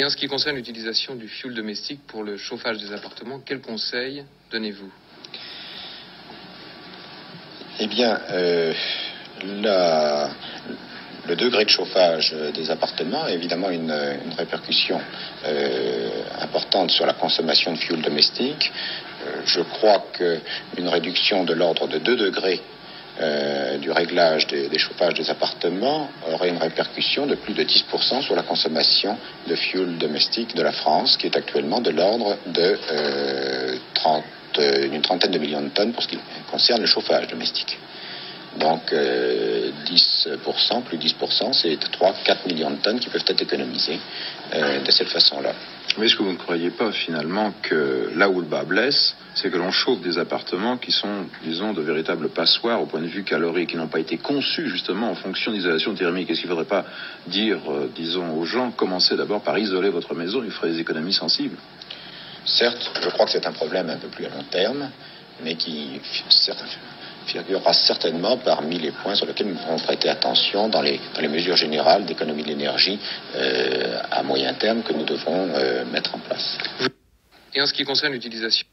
Et en ce qui concerne l'utilisation du fioul domestique pour le chauffage des appartements, quels conseils donnez-vous? Eh bien, le degré de chauffage des appartements a évidemment une répercussion importante sur la consommation de fioul domestique. Je crois qu'une réduction de l'ordre de 2 degrés du réglage des chauffages des appartements aurait une répercussion de plus de 10% sur la consommation de fioul domestique de la France, qui est actuellement de l'ordre d'une trentaine de millions de tonnes pour ce qui concerne le chauffage domestique. Donc 10%, plus 10%, c'est 3-4 millions de tonnes qui peuvent être économisées de cette façon-là. Mais est-ce que vous ne croyez pas finalement que là où le bas blesse, c'est que l'on chauffe des appartements qui sont, disons, de véritables passoires au point de vue calorique, qui n'ont pas été conçus justement en fonction d'isolation thermique? Est-ce qu'il ne faudrait pas dire, disons, aux gens, commencez d'abord par isoler votre maison, il ferait des économies sensibles? Certes, je crois que c'est un problème un peu plus à long terme, mais qui figurera certainement parmi les points sur lesquels nous devrons prêter attention dans les mesures générales d'économie de l'énergie à moyen terme que nous devrons mettre en place. Et en ce qui concerne l'utilisation